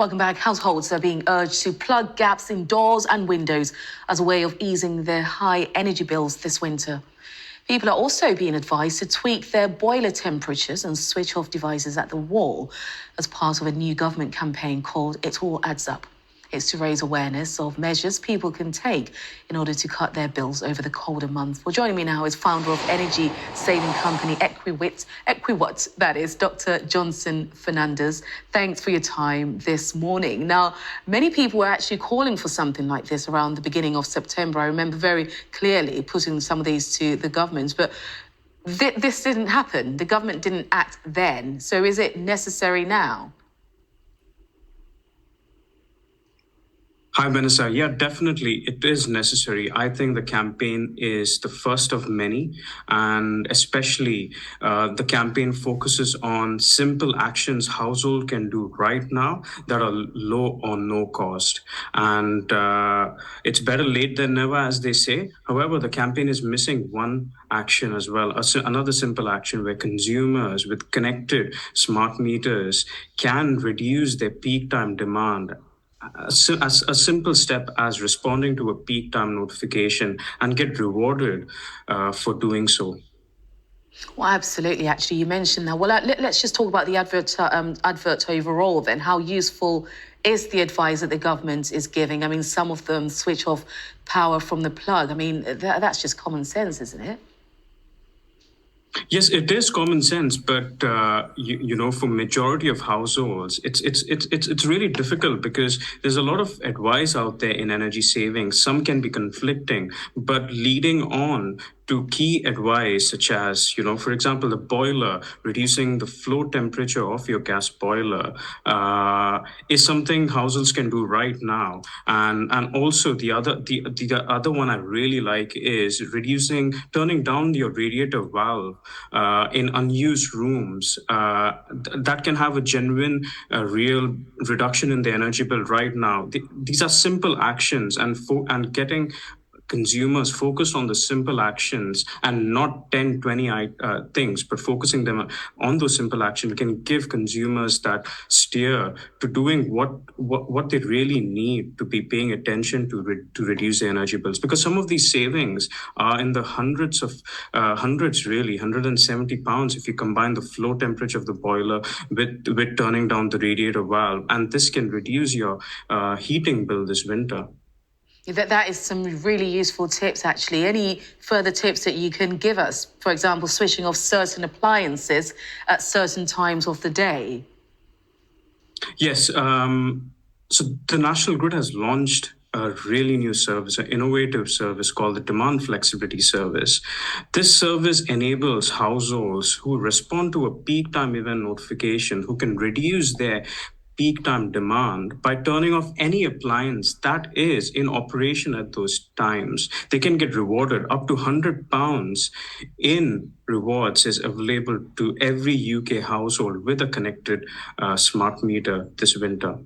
Welcome back. Households are being urged to plug gaps in doors and windows as a way of easing their high energy bills this winter. People are also being advised to tweak their boiler temperatures and switch off devices at the wall as part of a new government campaign called It All Adds Up. It's to raise awareness of measures people can take in order to cut their bills over the colder months. Well, joining me now is founder of energy saving company equiwatt, that is, Dr. Johnson Fernandes. Thanks for your time this morning. Now, many people were actually calling for something like this around the beginning of September. I remember very clearly putting some of these to the government, but this didn't happen. The government didn't act then. So is it necessary now? Hi, Vanessa. Yeah, definitely. It is necessary. I think the campaign is the first of many, and especially the campaign focuses on simple actions household can do right now that are low or no cost. And it's better late than never, as they say. However, the campaign is missing one action as well, another simple action where consumers with connected smart meters can reduce their peak time demand. A simple step as responding to a peak time notification and get rewarded for doing so. Well, absolutely. Actually, you mentioned that. Well, let's just talk about the advert overall then. How useful is the advice that the government is giving? I mean, some of them switch off power from the plug. I mean, that's just common sense, isn't it? Yes, it is common sense, but for majority of households, it's really difficult because there's a lot of advice out there in energy saving. Some can be conflicting, but leading on to key advice such as, for example, the boiler, reducing the flow temperature of your gas boiler is something households can do right now. And also the other one I really like is turning down your radiator valve in unused rooms. That can have a genuine, real reduction in the energy bill right now. These are simple actions, and getting consumers focused on the simple actions and not 10, 20 things, but focusing them on those simple actions can give consumers that steer to doing what they really need to be paying attention to reduce their energy bills. Because some of these savings are in the hundreds, really, £170 if you combine the flow temperature of the boiler with turning down the radiator valve. And this can reduce your heating bill this winter. That is some really useful tips, actually. Any further tips that you can give us? For example, switching off certain appliances at certain times of the day? Yes. So the National Grid has launched a really new service, an innovative service called the Demand Flexibility Service. This service enables households who respond to a peak time event notification, who can reduce their peak time demand by turning off any appliance that is in operation at those times. They can get rewarded. Up to £100 in rewards is available to every UK household with a connected smart meter this winter.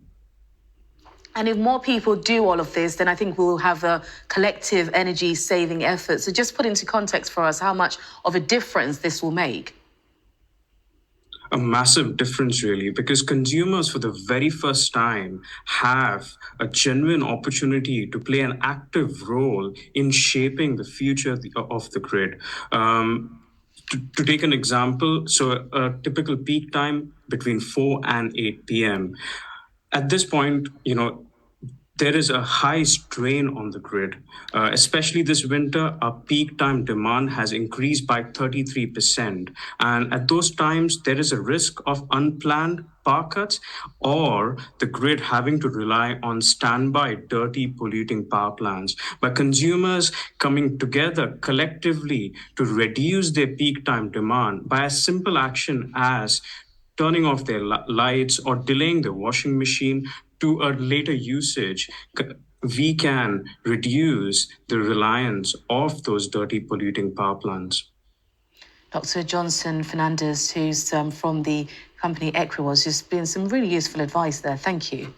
And if more people do all of this, then I think we'll have a collective energy saving effort. So just put into context for us how much of a difference this will make. A massive difference, really, because consumers for the very first time have a genuine opportunity to play an active role in shaping the future of the grid. To take an example, so a typical peak time between 4 and 8 p.m. At this point, there is a high strain on the grid. Especially this winter, our peak time demand has increased by 33%. And at those times, there is a risk of unplanned power cuts or the grid having to rely on standby, dirty, polluting power plants. But consumers coming together collectively to reduce their peak time demand by a simple action as turning off their lights or delaying the washing machine to a later usage, we can reduce the reliance of those dirty, polluting power plants. Dr. Johnson Fernandes, who's from the company equiwatt, has been some really useful advice there. Thank you.